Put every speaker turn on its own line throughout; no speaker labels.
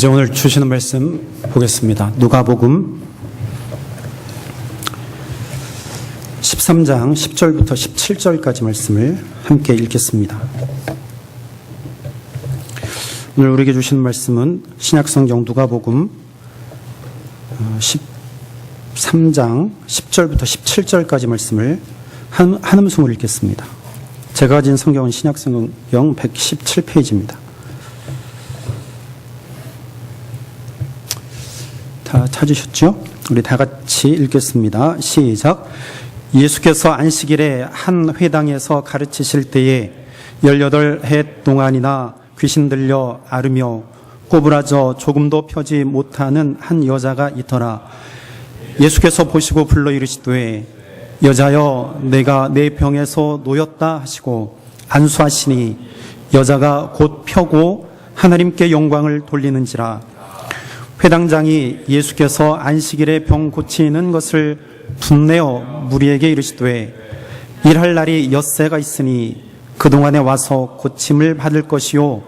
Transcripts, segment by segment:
이제 오늘 주시는 말씀 보겠습니다. 누가복음 13장 10절부터 17절까지 말씀을 함께 읽겠습니다. 오늘 우리에게 주시는 말씀은 신약성경 누가복음 13장 10절부터 17절까지 말씀을 한음성으로 읽겠습니다. 제가 가진 성경은 신약성경 117페이지입니다. 다 찾으셨죠? 우리 다 같이 읽겠습니다. 시작. 예수께서 안식일에 한 회당에서 가르치실 때에 18해 동안이나 귀신 들려 앓으며 꼬부라져 조금도 펴지 못하는 한 여자가 있더라. 예수께서 보시고 불러 이르시되 여자여 내가 내 병에서 놓였다 하시고 안수하시니 여자가 곧 펴고 하나님께 영광을 돌리는지라. 회당장이 예수께서 안식일에 병 고치는 것을 분내어 무리에게 이르시되 일할 날이 엿새가 있으니 그동안에 와서 고침을 받을 것이요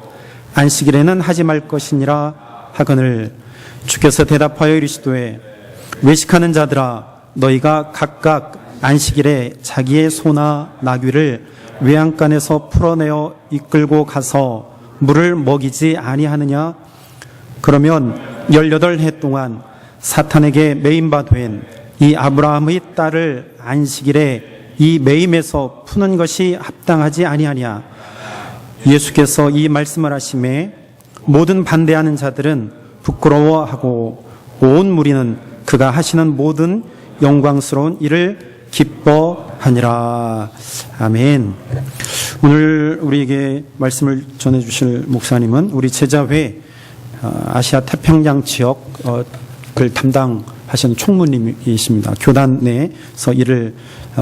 안식일에는 하지 말 것이니라 하거늘 주께서 대답하여 이르시되 외식하는 자들아 너희가 각각 안식일에 자기의 소나 나귀를 외양간에서 풀어내어 이끌고 가서 물을 먹이지 아니하느냐. 그러면 18해 동안 사탄에게 매임바 된 이 아브라함의 딸을 안식일에 이 매임에서 푸는 것이 합당하지 아니하냐. 예수께서 이 말씀을 하심에 모든 반대하는 자들은 부끄러워하고 온 무리는 그가 하시는 모든 영광스러운 일을 기뻐하니라. 아멘. 오늘 우리에게 말씀을 전해주실 목사님은 우리 제자회 아시아 태평양 지역을 담당하시는 총무님이십니다. 교단 내에서 일을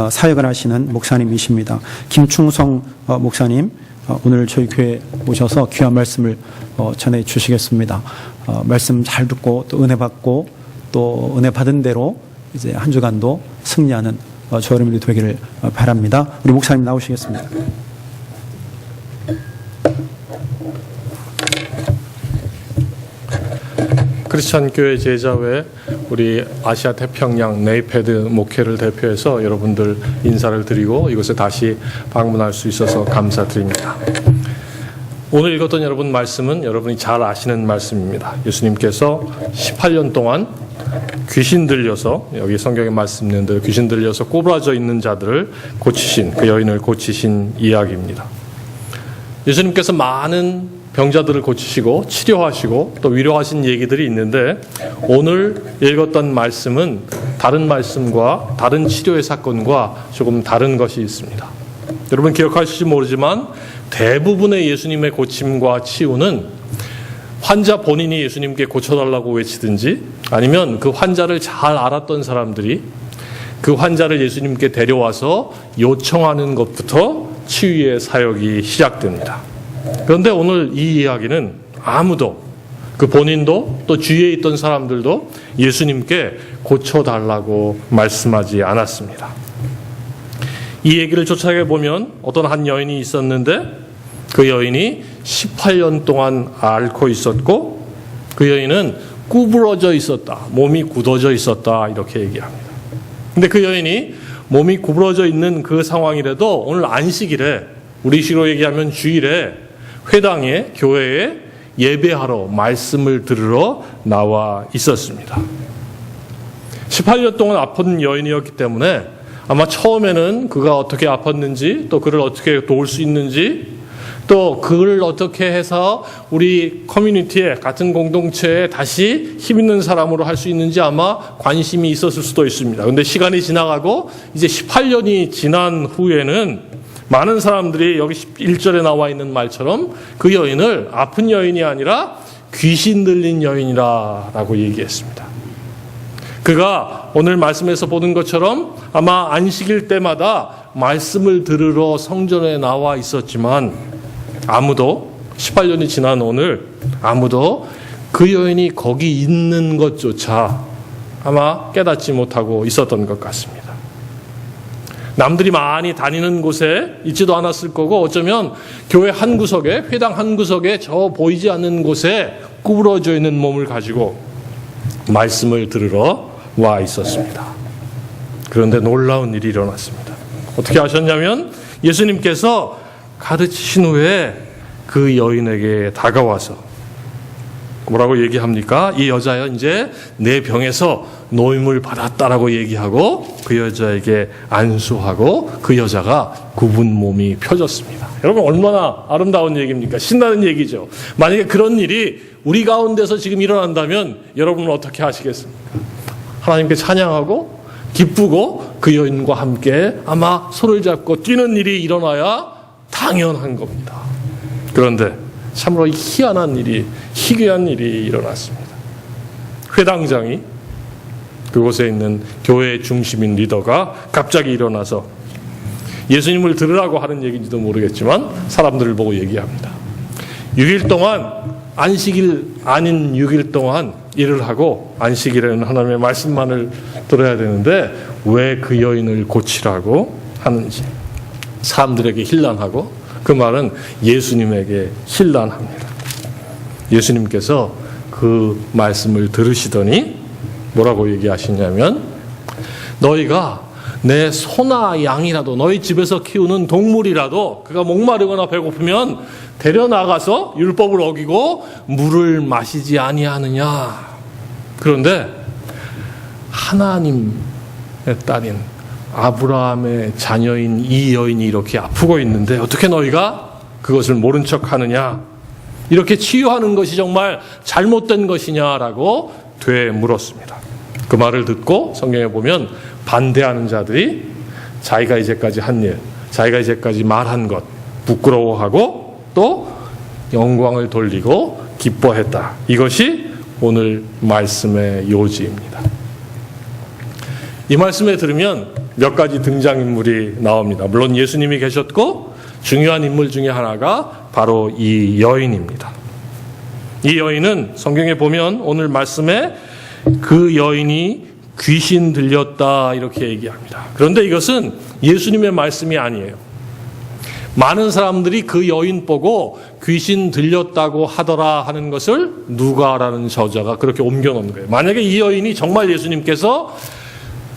사역을 하시는 목사님이십니다. 김충성 목사님 오늘 저희 교회에 오셔서 귀한 말씀을 전해 주시겠습니다. 말씀 잘 듣고 또 은혜 받고 또 은혜 받은 대로 이제 한 주간도 승리하는 저 여러분들이 되기를 바랍니다. 우리 목사님 나오시겠습니다.
크리스찬 교회 제자회 우리 아시아 태평양 네이패드 목회를 대표해서 여러분들 인사를 드리고 이곳에 다시 방문할 수 있어서 감사드립니다. 오늘 읽었던 여러분 말씀은 여러분이 잘 아시는 말씀입니다. 예수님께서 18년 동안 귀신 들려서 여기 성경에 말씀 있는 대로 귀신 들려서 꼬부라져 있는 자들을 고치신 그 여인을 고치신 이야기입니다. 예수님께서 많은 병자들을 고치시고 치료하시고 또 위로하신 얘기들이 있는데 오늘 읽었던 말씀은 다른 말씀과 다른 치료의 사건과 조금 다른 것이 있습니다. 여러분 기억하실지 모르지만 대부분의 예수님의 고침과 치유는 환자 본인이 예수님께 고쳐달라고 외치든지 아니면 그 환자를 잘 알았던 사람들이 그 환자를 예수님께 데려와서 요청하는 것부터 치유의 사역이 시작됩니다. 그런데 오늘 이 이야기는 아무도 그 본인도 또 주위에 있던 사람들도 예수님께 고쳐달라고 말씀하지 않았습니다. 이 얘기를 조차게 보면 어떤 한 여인이 있었는데 그 여인이 18년 동안 앓고 있었고 그 여인은 구부러져 있었다. 몸이 굳어져 있었다. 이렇게 얘기합니다. 근데 그 여인이 몸이 구부러져 있는 그 상황이라도 오늘 안식일에 우리식으로 얘기하면 주일에 회당에 교회에 예배하러 말씀을 들으러 나와 있었습니다. 18년 동안 아픈 여인이었기 때문에 아마 처음에는 그가 어떻게 아팠는지 또 그를 어떻게 도울 수 있는지 또 그를 어떻게 해서 우리 커뮤니티에 같은 공동체에 다시 힘 있는 사람으로 할 수 있는지 아마 관심이 있었을 수도 있습니다. 그런데 시간이 지나가고 이제 18년이 지난 후에는 많은 사람들이 여기 1절에 나와 있는 말처럼 그 여인을 아픈 여인이 아니라 귀신 들린 여인이라고 얘기했습니다. 그가 오늘 말씀에서 보는 것처럼 아마 안식일 때마다 말씀을 들으러 성전에 나와 있었지만 아무도 18년이 지난 오늘 아무도 그 여인이 거기 있는 것조차 아마 깨닫지 못하고 있었던 것 같습니다. 남들이 많이 다니는 곳에 있지도 않았을 거고 어쩌면 교회 한 구석에 회당 한 구석에 저 보이지 않는 곳에 구부러져 있는 몸을 가지고 말씀을 들으러 와 있었습니다. 그런데 놀라운 일이 일어났습니다. 어떻게 하셨냐면 예수님께서 가르치신 후에 그 여인에게 다가와서 뭐라고 얘기합니까? 이 여자여, 이제 내 병에서 노임을 받았다라고 얘기하고 그 여자에게 안수하고 그 여자가 굽은 몸이 펴졌습니다. 여러분, 얼마나 아름다운 얘기입니까? 신나는 얘기죠. 만약에 그런 일이 우리 가운데서 지금 일어난다면 여러분은 어떻게 하시겠습니까? 하나님께 찬양하고 기쁘고 그 여인과 함께 아마 손을 잡고 뛰는 일이 일어나야 당연한 겁니다. 그런데 참으로 희한한 일이, 희귀한 일이 일어났습니다. 회당장이, 그곳에 있는 교회의 중심인 리더가 갑자기 일어나서 예수님을 들으라고 하는 얘기인지도 모르겠지만 사람들을 보고 얘기합니다. 6일 동안, 안식일 아닌 6일 동안 일을 하고 안식일에는 하나님의 말씀만을 들어야 되는데 왜 그 여인을 고치라고 하는지 사람들에게 힐난하고, 그 말은 예수님에게 힐난합니다. 예수님께서 그 말씀을 들으시더니 뭐라고 얘기하시냐면, 너희가 내 소나 양이라도, 너희 집에서 키우는 동물이라도 그가 목마르거나 배고프면 데려나가서 율법을 어기고 물을 마시지 아니하느냐. 그런데 하나님의 딸인 아브라함의 자녀인 이 여인이 이렇게 아프고 있는데 어떻게 너희가 그것을 모른 척하느냐. 이렇게 치유하는 것이 정말 잘못된 것이냐라고 되물었습니다. 그 말을 듣고 성경에 보면 반대하는 자들이 자기가 이제까지 한 일, 자기가 이제까지 말한 것 부끄러워하고 또 영광을 돌리고 기뻐했다. 이것이 오늘 말씀의 요지입니다. 이 말씀에 들으면 몇 가지 등장인물이 나옵니다. 물론 예수님이 계셨고 중요한 인물 중에 하나가 바로 이 여인입니다. 이 여인은 성경에 보면 오늘 말씀에 그 여인이 귀신 들렸다 이렇게 얘기합니다. 그런데 이것은 예수님의 말씀이 아니에요. 많은 사람들이 그 여인 보고 귀신 들렸다고 하더라 하는 것을 누가라는 저자가 그렇게 옮겨놓은 거예요. 만약에 이 여인이 정말 예수님께서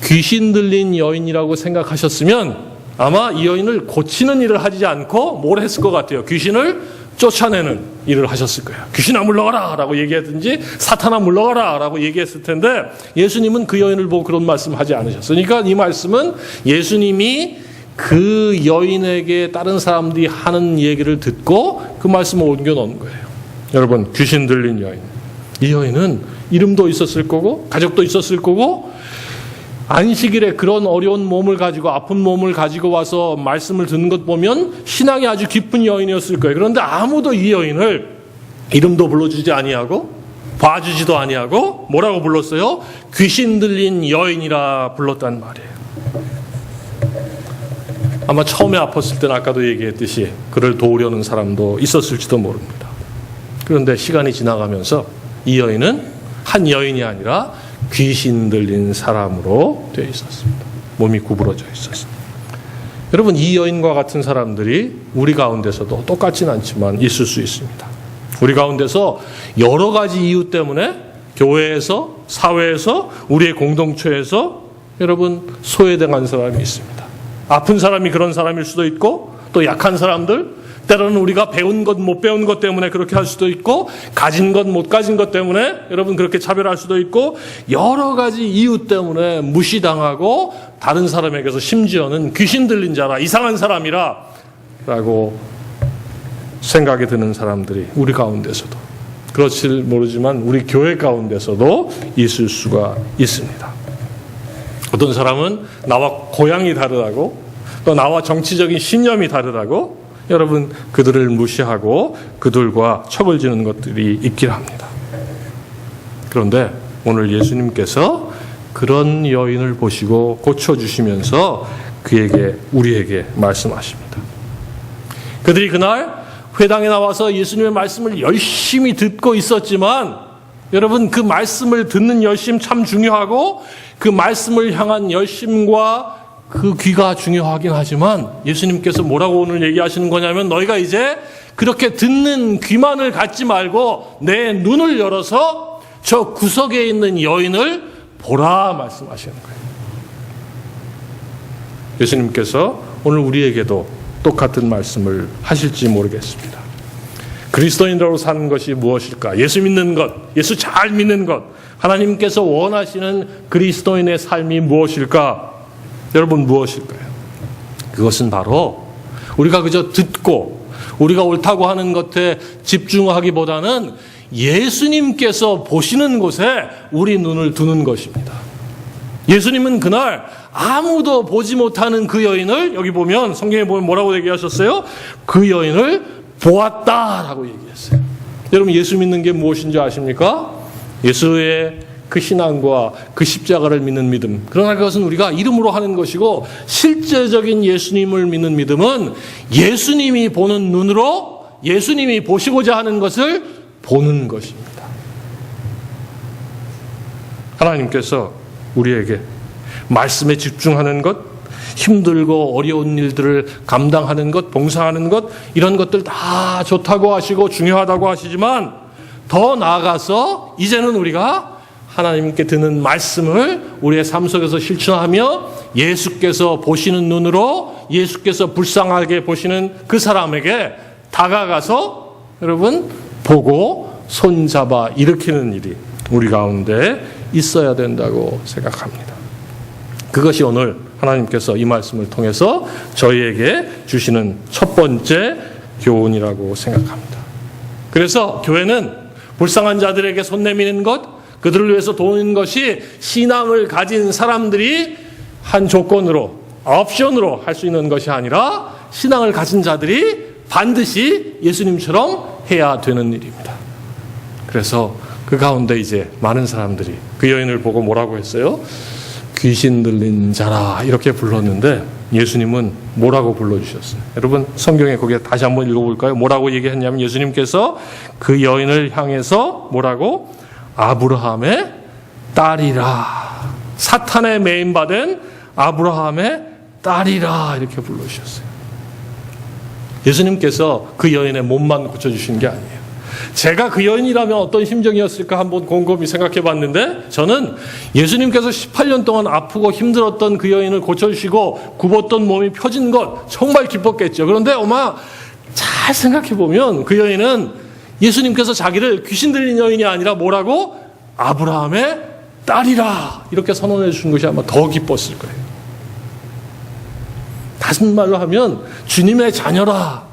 귀신 들린 여인이라고 생각하셨으면 아마 이 여인을 고치는 일을 하지 않고 뭘 했을 것 같아요. 귀신을 쫓아내는 일을 하셨을 거예요. 귀신아 물러가라 라고 얘기했든지 사탄아 물러가라 라고 얘기했을 텐데 예수님은 그 여인을 보고 그런 말씀을 하지 않으셨어요. 그러니까 이 말씀은 예수님이 그 여인에게 다른 사람들이 하는 얘기를 듣고 그 말씀을 옮겨놓은 거예요. 여러분, 귀신 들린 여인, 이 여인은 이름도 있었을 거고 가족도 있었을 거고 안식일에 그런 어려운 몸을 가지고 아픈 몸을 가지고 와서 말씀을 듣는 것 보면 신앙이 아주 깊은 여인이었을 거예요. 그런데 아무도 이 여인을 이름도 불러주지 아니하고 봐주지도 아니하고 뭐라고 불렀어요? 귀신 들린 여인이라 불렀단 말이에요. 아마 처음에 아팠을 때는 아까도 얘기했듯이 그를 도우려는 사람도 있었을지도 모릅니다. 그런데 시간이 지나가면서 이 여인은 한 여인이 아니라 귀신 들린 사람으로 되어 있었습니다. 몸이 구부러져 있었습니다. 여러분, 이 여인과 같은 사람들이 우리 가운데서도 똑같진 않지만 있을 수 있습니다. 우리 가운데서 여러 가지 이유 때문에 교회에서, 사회에서, 우리의 공동체에서 여러분 소외당한 사람이 있습니다. 아픈 사람이 그런 사람일 수도 있고 또 약한 사람들, 때로는 우리가 배운 것 못 배운 것 때문에 그렇게 할 수도 있고 가진 것 못 가진 것 때문에 여러분 그렇게 차별할 수도 있고 여러 가지 이유 때문에 무시당하고 다른 사람에게서 심지어는 귀신 들린 자라, 이상한 사람이라 라고 생각이 드는 사람들이 우리 가운데서도, 그렇지 모르지만 우리 교회 가운데서도 있을 수가 있습니다. 어떤 사람은 나와 고향이 다르다고 또 나와 정치적인 신념이 다르다고 여러분 그들을 무시하고 그들과 척을 지는 것들이 있긴 합니다. 그런데 오늘 예수님께서 그런 여인을 보시고 고쳐주시면서 우리에게 말씀하십니다. 그들이 그날 회당에 나와서 예수님의 말씀을 열심히 듣고 있었지만 여러분 그 말씀을 듣는 열심 참 중요하고 그 말씀을 향한 열심과 그 귀가 중요하긴 하지만 예수님께서 뭐라고 오늘 얘기하시는 거냐면 너희가 이제 그렇게 듣는 귀만을 갖지 말고 내 눈을 열어서 저 구석에 있는 여인을 보라 말씀하시는 거예요. 예수님께서 오늘 우리에게도 똑같은 말씀을 하실지 모르겠습니다. 그리스도인으로 사는 것이 무엇일까? 예수 믿는 것, 예수 잘 믿는 것, 하나님께서 원하시는 그리스도인의 삶이 무엇일까? 여러분 무엇일까요? 그것은 바로 우리가 그저 듣고 우리가 옳다고 하는 것에 집중하기보다는 예수님께서 보시는 곳에 우리 눈을 두는 것입니다. 예수님은 그날 아무도 보지 못하는 그 여인을 여기 보면 성경에 보면 뭐라고 얘기하셨어요? 그 여인을 보았다라고 얘기했어요. 여러분 예수 믿는 게 무엇인지 아십니까? 예수의 그 신앙과 그 십자가를 믿는 믿음. 그러나 그것은 우리가 이름으로 하는 것이고 실제적인 예수님을 믿는 믿음은 예수님이 보는 눈으로 예수님이 보시고자 하는 것을 보는 것입니다. 하나님께서 우리에게 말씀에 집중하는 것, 힘들고 어려운 일들을 감당하는 것, 봉사하는 것, 이런 것들 다 좋다고 하시고 중요하다고 하시지만 더 나아가서 이제는 우리가 하나님께 드는 말씀을 우리의 삶 속에서 실천하며 예수께서 보시는 눈으로 예수께서 불쌍하게 보시는 그 사람에게 다가가서 여러분 보고 손잡아 일으키는 일이 우리 가운데 있어야 된다고 생각합니다. 그것이 오늘 하나님께서 이 말씀을 통해서 저희에게 주시는 첫 번째 교훈이라고 생각합니다. 그래서 교회는 불쌍한 자들에게 손 내미는 것, 그들을 위해서 도는 것이 신앙을 가진 사람들이 한 조건으로, 옵션으로 할 수 있는 것이 아니라 신앙을 가진 자들이 반드시 예수님처럼 해야 되는 일입니다. 그래서 그 가운데 이제 많은 사람들이 그 여인을 보고 뭐라고 했어요? 귀신 들린 자라 이렇게 불렀는데 예수님은 뭐라고 불러주셨어요? 여러분 성경에 거기에 다시 한번 읽어볼까요? 뭐라고 얘기했냐면 예수님께서 그 여인을 향해서 뭐라고? 아브라함의 딸이라, 사탄에 매임받은 아브라함의 딸이라 이렇게 불러주셨어요. 예수님께서 그 여인의 몸만 고쳐주신 게 아니에요. 제가 그 여인이라면 어떤 심정이었을까 한번 곰곰이 생각해 봤는데 저는 예수님께서 18년 동안 아프고 힘들었던 그 여인을 고쳐주시고 굽었던 몸이 펴진 것 정말 기뻤겠죠. 그런데 엄마 잘 생각해 보면 그 여인은 예수님께서 자기를 귀신 들린 여인이 아니라 뭐라고? 아브라함의 딸이라 이렇게 선언해 주신 것이 아마 더 기뻤을 거예요. 다른 말로 하면 주님의 자녀라.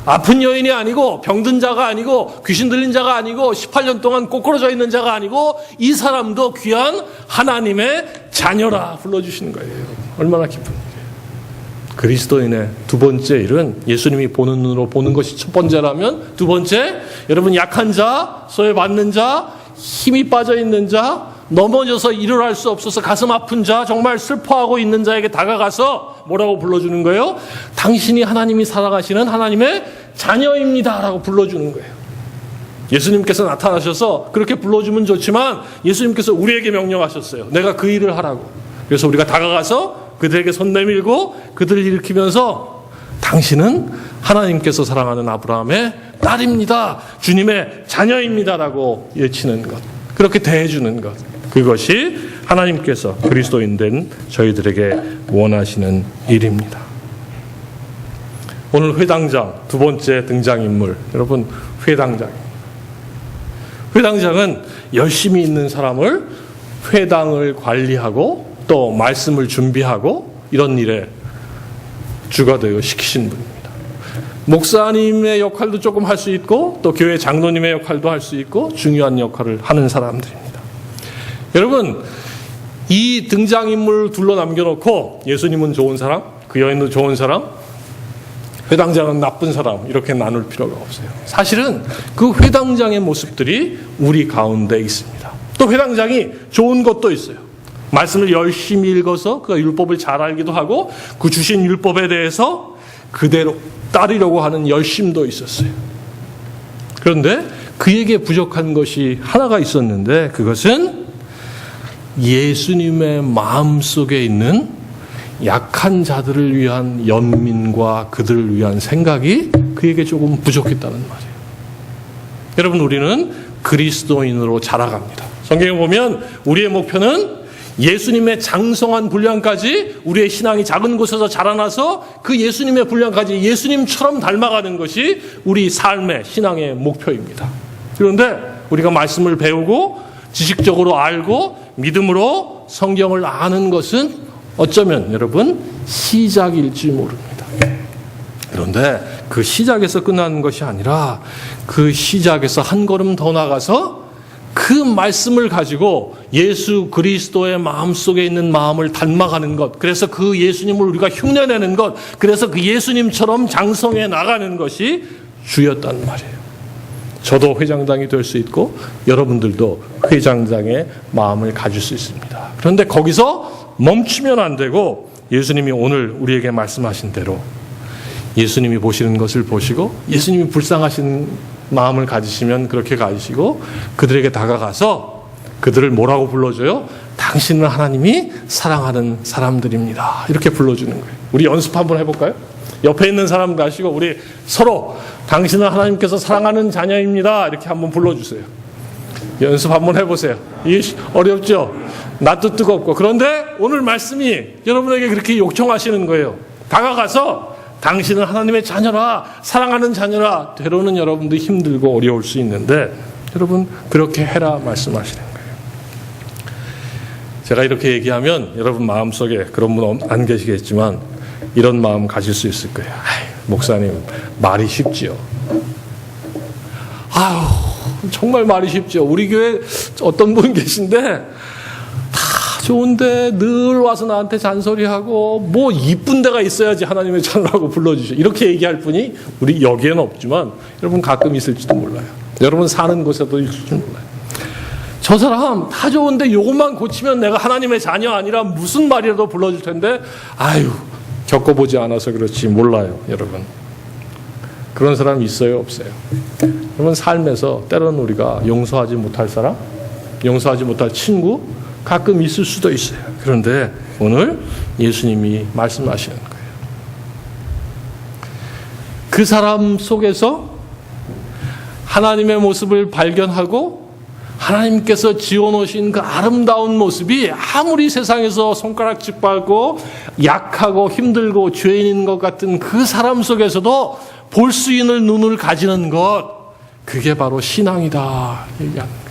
아픈 여인이 아니고 병든 자가 아니고 귀신 들린 자가 아니고 18년 동안 꼬꾸러져 있는 자가 아니고 이 사람도 귀한 하나님의 자녀라 불러주시는 거예요. 얼마나 기쁜 일이에요. 그리스도인의 두 번째 일은 예수님이 보는 눈으로 보는 것이 첫 번째라면 두 번째, 여러분 약한 자, 소외받는 자, 힘이 빠져있는 자, 넘어져서 일을 할 수 없어서 가슴 아픈 자, 정말 슬퍼하고 있는 자에게 다가가서 뭐라고 불러주는 거예요? 당신이 하나님이 살아가시는 하나님의 자녀입니다 라고 불러주는 거예요. 예수님께서 나타나셔서 그렇게 불러주면 좋지만 예수님께서 우리에게 명령하셨어요. 내가 그 일을 하라고. 그래서 우리가 다가가서 그들에게 손 내밀고 그들을 일으키면서 당신은 하나님께서 사랑하는 아브라함의 딸입니다. 주님의 자녀입니다 라고 외치는 것. 그렇게 대해주는 것. 그것이 하나님께서 그리스도인 된 저희들에게 원하시는 일입니다. 오늘 회당장 두 번째 등장인물 여러분 회당장입니다. 회당장은 열심히 있는 사람을 회당을 관리하고 또 말씀을 준비하고 이런 일에 주가 되어 시키신 분입니다. 목사님의 역할도 조금 할 수 있고 또 교회 장로님의 역할도 할 수 있고 중요한 역할을 하는 사람들입니다. 여러분 이 등장인물을 둘러 남겨놓고 예수님은 좋은 사람, 그 여인도 좋은 사람, 회당장은 나쁜 사람 이렇게 나눌 필요가 없어요. 사실은 그 회당장의 모습들이 우리 가운데 있습니다. 또 회당장이 좋은 것도 있어요. 말씀을 열심히 읽어서 그 율법을 잘 알기도 하고 그 주신 율법에 대해서 그대로 따르려고 하는 열심도 있었어요. 그런데 그에게 부족한 것이 하나가 있었는데 그것은 예수님의 마음속에 있는 약한 자들을 위한 연민과 그들을 위한 생각이 그에게 조금 부족했다는 말이에요. 여러분, 우리는 그리스도인으로 자라갑니다. 성경에 보면 우리의 목표는 예수님의 장성한 분량까지 우리의 신앙이 작은 곳에서 자라나서 그 예수님의 분량까지 예수님처럼 닮아가는 것이 우리 삶의 신앙의 목표입니다. 그런데 우리가 말씀을 배우고 지식적으로 알고 믿음으로 성경을 아는 것은 어쩌면 여러분 시작일지 모릅니다. 그런데 그 시작에서 끝나는 것이 아니라 그 시작에서 한 걸음 더 나가서 그 말씀을 가지고 예수 그리스도의 마음속에 있는 마음을 닮아가는 것, 그래서 그 예수님을 우리가 흉내내는 것, 그래서 그 예수님처럼 장성해 나가는 것이 주였단 말이에요. 저도 회장장이 될 수 있고 여러분들도 회장장의 마음을 가질 수 있습니다. 그런데 거기서 멈추면 안 되고 예수님이 오늘 우리에게 말씀하신 대로 예수님이 보시는 것을 보시고 예수님이 불쌍하신 마음을 가지시면 그렇게 가지시고 그들에게 다가가서 그들을 뭐라고 불러줘요? 당신은 하나님이 사랑하는 사람들입니다. 이렇게 불러주는 거예요. 우리 연습 한번 해볼까요? 옆에 있는 사람 가시고 우리 서로 당신은 하나님께서 사랑하는 자녀입니다. 이렇게 한번 불러주세요. 연습 한번 해보세요. 이게 어렵죠? 낯도 뜨겁고. 그런데 오늘 말씀이 여러분에게 그렇게 요청하시는 거예요. 다가가서 당신은 하나님의 자녀라, 사랑하는 자녀라. 때로는 여러분도 힘들고 어려울 수 있는데 여러분 그렇게 해라 말씀하시는 거예요. 제가 이렇게 얘기하면 여러분 마음속에 그런 분 안 계시겠지만 이런 마음 가질 수 있을 거예요. 목사님 말이 쉽지요. 정말 말이 쉽죠. 우리 교회 어떤 분 계신데 다 좋은데 늘 와서 나한테 잔소리하고 뭐 이쁜 데가 있어야지 하나님의 자녀라고 불러주셔. 이렇게 얘기할 분이 우리 여기에는 없지만 여러분 가끔 있을지도 몰라요. 여러분 사는 곳에도 있을지도 몰라요. 저 사람 다 좋은데 요것만 고치면 내가 하나님의 자녀 아니라 무슨 말이라도 불러줄 텐데 겪어보지 않아서 그렇지 몰라요. 여러분 그런 사람 있어요? 없어요? 여러분 삶에서 때로는 우리가 용서하지 못할 사람, 용서하지 못할 친구 가끔 있을 수도 있어요. 그런데 오늘 예수님이 말씀하시는 거예요. 그 사람 속에서 하나님의 모습을 발견하고 하나님께서 지어놓으신 그 아름다운 모습이 아무리 세상에서 손가락질 빨고 약하고 힘들고 죄인인 것 같은 그 사람 속에서도 볼 수 있는 눈을 가지는 것, 그게 바로 신앙이다 얘기하는 거예요.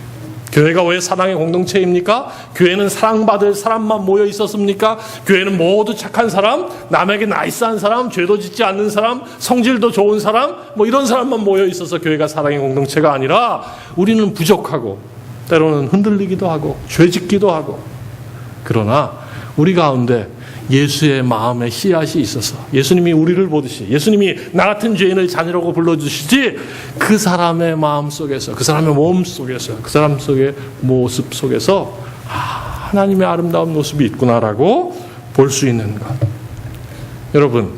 교회가 왜 사랑의 공동체입니까? 교회는 사랑받을 사람만 모여 있었습니까? 교회는 모두 착한 사람, 남에게 나이스한 사람, 죄도 짓지 않는 사람, 성질도 좋은 사람, 이런 사람만 모여 있어서 교회가 사랑의 공동체가 아니라 우리는 부족하고 때로는 흔들리기도 하고 죄짓기도 하고, 그러나 우리 가운데 예수의 마음에 씨앗이 있어서 예수님이 우리를 보듯이 예수님이 나 같은 죄인을 자녀라고 불러주시지 그 사람의 마음 속에서, 그 사람의 몸 속에서, 그 사람 속의 모습 속에서 하나님의 아름다운 모습이 있구나라고 볼 수 있는 것. 여러분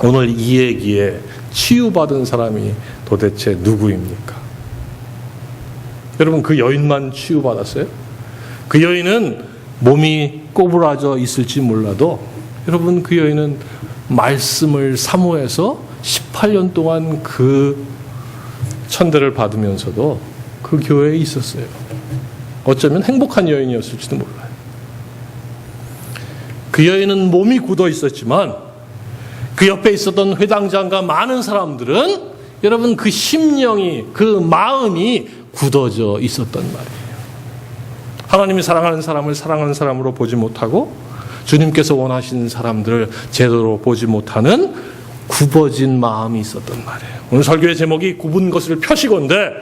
오늘 이 얘기에 치유받은 사람이 도대체 누구입니까? 여러분 그 여인만 치유받았어요? 그 여인은 몸이 꼬부라져 있을지 몰라도 여러분 그 여인은 말씀을 사모해서 18년 동안 그 천대를 받으면서도 그 교회에 있었어요. 어쩌면 행복한 여인이었을지도 몰라요. 그 여인은 몸이 굳어 있었지만 그 옆에 있었던 회당장과 많은 사람들은 여러분 그 심령이, 그 마음이 굳어져 있었단 말이에요. 하나님이 사랑하는 사람을 사랑하는 사람으로 보지 못하고 주님께서 원하시는 사람들을 제대로 보지 못하는 굽어진 마음이 있었단 말이에요. 오늘 설교의 제목이 굽은 것을 펴시건데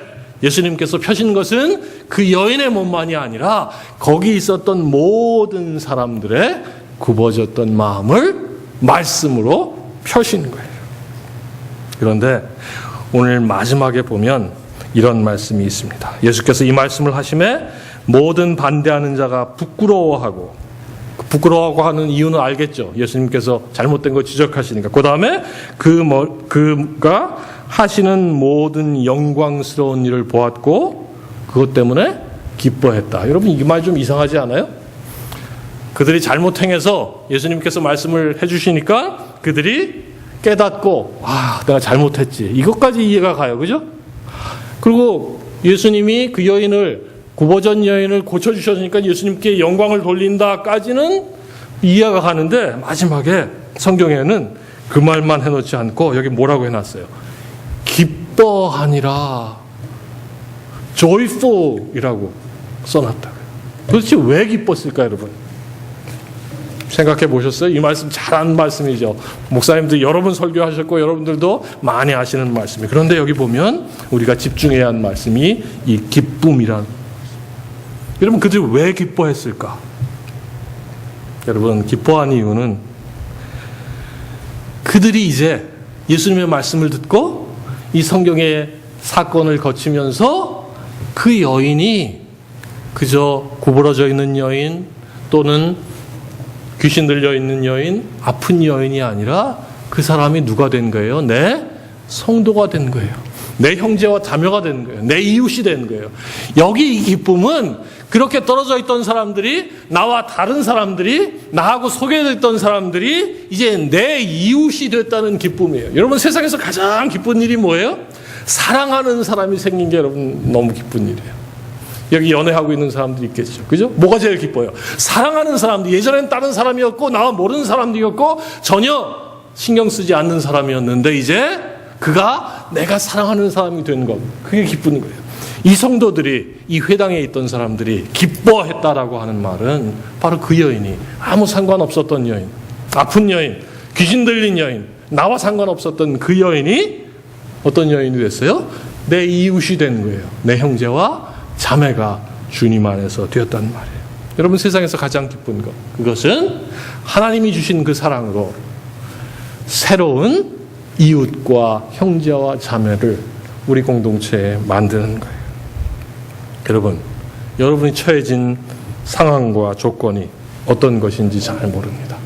예수님께서 펴신 것은 그 여인의 몸만이 아니라 거기 있었던 모든 사람들의 굽어졌던 마음을 말씀으로 펴신 거예요. 그런데 오늘 마지막에 보면 이런 말씀이 있습니다. 예수께서 이 말씀을 하심에 모든 반대하는 자가 부끄러워하고, 부끄러워하는 이유는 알겠죠. 예수님께서 잘못된 거 지적하시니까. 그 다음에 그가 하시는 모든 영광스러운 일을 보았고 그것 때문에 기뻐했다. 여러분 이 말 좀 이상하지 않아요? 그들이 잘못 행해서 예수님께서 말씀을 해주시니까 그들이 깨닫고 내가 잘못했지. 이것까지 이해가 가요. 그죠? 그리고 예수님이 그 여인을 굽어진 여인을 고쳐주셨으니까 예수님께 영광을 돌린다까지는 이해가 가는데 마지막에 성경에는 그 말만 해놓지 않고 여기 뭐라고 해놨어요? 기뻐하니라. joyful이라고 써놨다고요. 도대체 왜 기뻤을까 여러분? 생각해 보셨어요? 이 말씀 잘한 말씀이죠. 목사님들 여러 번 설교하셨고 여러분들도 많이 아시는 말씀이에요. 그런데 여기 보면 우리가 집중해야 하는 말씀이 이 기쁨이라는. 여러분 그들이 왜 기뻐했을까? 여러분 기뻐한 이유는 그들이 이제 예수님의 말씀을 듣고 이 성경의 사건을 거치면서 그 여인이 그저 구부러져 있는 여인 또는 귀신 들려 있는 여인, 아픈 여인이 아니라 그 사람이 누가 된 거예요? 내 성도가 된 거예요. 내 형제와 자매가 된 거예요. 내 이웃이 된 거예요. 여기 이 기쁨은 그렇게 떨어져 있던 사람들이, 나와 다른 사람들이, 나하고 소개됐던 사람들이 이제 내 이웃이 됐다는 기쁨이에요. 여러분 세상에서 가장 기쁜 일이 뭐예요? 사랑하는 사람이 생긴 게 여러분 너무 기쁜 일이에요. 여기 연애하고 있는 사람들이 있겠죠. 그죠? 뭐가 제일 기뻐요? 사랑하는 사람들. 예전엔 다른 사람이었고 나와 모르는 사람들이었고 전혀 신경 쓰지 않는 사람이었는데 이제 그가 내가 사랑하는 사람이 된 것. 그게 기쁜 거예요. 이 성도들이, 이 회당에 있던 사람들이 기뻐했다라고 하는 말은 바로 그 여인이, 아무 상관없었던 여인, 아픈 여인, 귀신 들린 여인, 나와 상관없었던 그 여인이 어떤 여인이 됐어요? 내 이웃이 된 거예요. 내 형제와 자매가 주님 안에서 되었단 말이에요. 여러분 세상에서 가장 기쁜 것, 그것은 하나님이 주신 그 사랑으로 새로운 이웃과 형제와 자매를 우리 공동체에 만드는 거예요. 여러분, 여러분이 처해진 상황과 조건이 어떤 것인지 잘 모릅니다.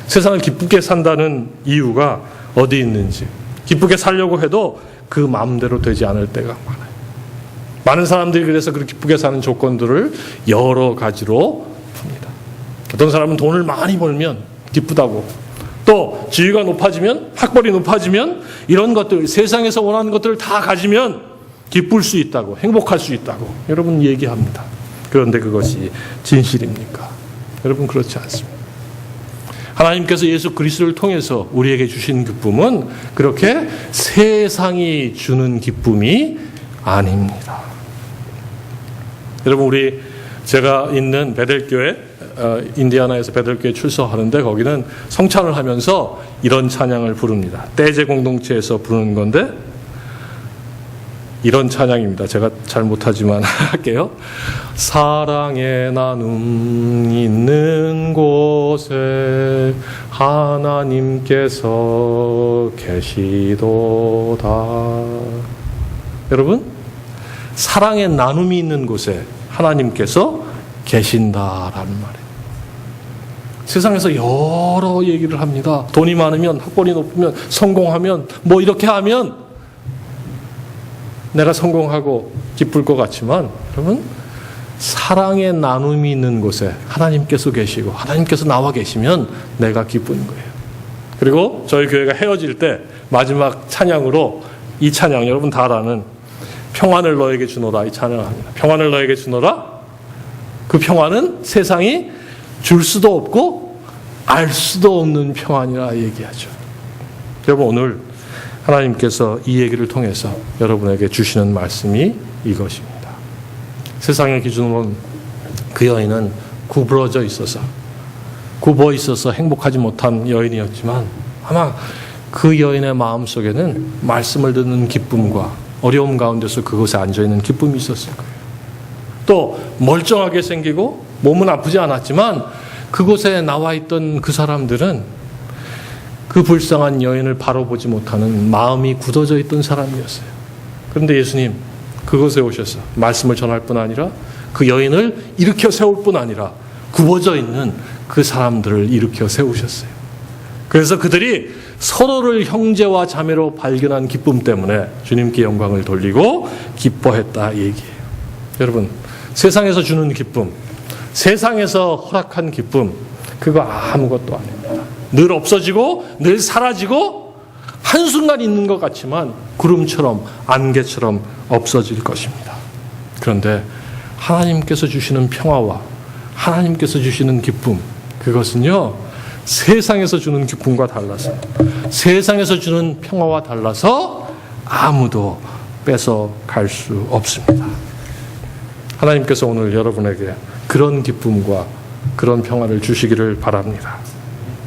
세상을 기쁘게 산다는 이유가 어디 있는지, 기쁘게 살려고 해도 그 마음대로 되지 않을 때가 많아요. 많은 사람들이 그래서 그 기쁘게 사는 조건들을 여러 가지로 풉니다. 어떤 사람은 돈을 많이 벌면 기쁘다고, 또 지위가 높아지면, 학벌이 높아지면, 이런 것들, 세상에서 원하는 것들을 다 가지면 기쁠 수 있다고, 행복할 수 있다고 여러분 얘기합니다. 그런데 그것이 진실입니까? 여러분 그렇지 않습니다. 하나님께서 예수 그리스도를 통해서 우리에게 주신 기쁨은 그렇게 세상이 주는 기쁨이 아닙니다. 여러분 제가 있는 베델교회, 인디아나에서 베델교회 출석하는데 거기는 성찬을 하면서 이런 찬양을 부릅니다. 떼제 공동체에서 부르는 건데 이런 찬양입니다. 제가 잘 못하지만 할게요. 사랑의 나눔 있는 곳에 하나님께서 계시도다. 여러분, 사랑의 나눔이 있는 곳에 하나님께서 계신다라는 말이에요. 세상에서 여러 얘기를 합니다. 돈이 많으면, 학벌이 높으면, 성공하면, 뭐 이렇게 하면 내가 성공하고 기쁠 것 같지만 여러분, 사랑의 나눔이 있는 곳에 하나님께서 계시고 하나님께서 나와 계시면 내가 기쁜 거예요. 그리고 저희 교회가 헤어질 때 마지막 찬양으로 이 찬양, 여러분 다 아는 평안을 너에게 주노라, 이 찬양을 합니다. 평안을 너에게 주노라. 그 평안은 세상이 줄 수도 없고 알 수도 없는 평안이라 얘기하죠. 여러분 오늘 하나님께서 이 얘기를 통해서 여러분에게 주시는 말씀이 이것입니다. 세상의 기준으로는 그 여인은 굽어 있어서 행복하지 못한 여인이었지만 아마 그 여인의 마음속에는 말씀을 듣는 기쁨과 어려움 가운데서 그곳에 앉아있는 기쁨이 있었을 거예요. 또 멀쩡하게 생기고 몸은 아프지 않았지만 그곳에 나와 있던 그 사람들은 그 불쌍한 여인을 바로 보지 못하는 마음이 굳어져 있던 사람이었어요. 그런데 예수님 그곳에 오셔서 말씀을 전할 뿐 아니라 그 여인을 일으켜 세울 뿐 아니라 굽어져 있는 그 사람들을 일으켜 세우셨어요. 그래서 그들이 서로를 형제와 자매로 발견한 기쁨 때문에 주님께 영광을 돌리고 기뻐했다 얘기해요. 여러분, 세상에서 주는 기쁨, 세상에서 허락한 기쁨, 그거 아무것도 아닙니다. 늘 없어지고 늘 사라지고 한순간 있는 것 같지만 구름처럼 안개처럼 없어질 것입니다. 그런데 하나님께서 주시는 평화와 하나님께서 주시는 기쁨, 그것은요 세상에서 주는 기쁨과 달라서, 세상에서 주는 평화와 달라서 아무도 뺏어갈 수 없습니다. 하나님께서 오늘 여러분에게 그런 기쁨과 그런 평화를 주시기를 바랍니다.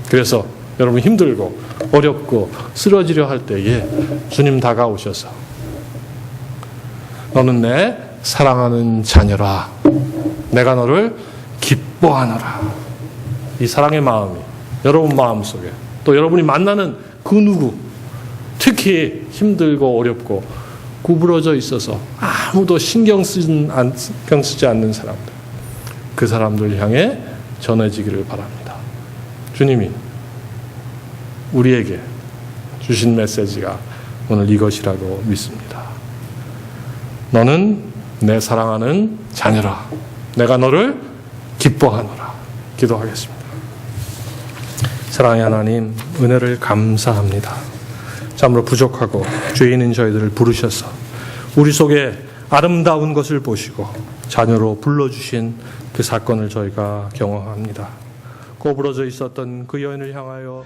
그래서 여러분 힘들고 어렵고 쓰러지려 할 때에 주님 다가오셔서 너는 내 사랑하는 자녀라, 내가 너를 기뻐하노라. 이 사랑의 마음이 여러분 마음속에, 또 여러분이 만나는 그 누구, 특히 힘들고 어렵고 구부러져 있어서 아무도 신경 쓰지 않는 사람들, 그 사람들 향해 전해지기를 바랍니다. 주님이 우리에게 주신 메시지가 오늘 이것이라고 믿습니다. 너는 내 사랑하는 자녀라, 내가 너를 기뻐하노라. 기도하겠습니다. 사랑의 하나님, 은혜를 감사합니다. 참으로 부족하고 죄인인 저희들을 부르셔서 우리 속에 아름다운 것을 보시고 자녀로 불러주신 그 사건을 저희가 경험합니다. 꼬부러져 있었던 그 여인을 향하여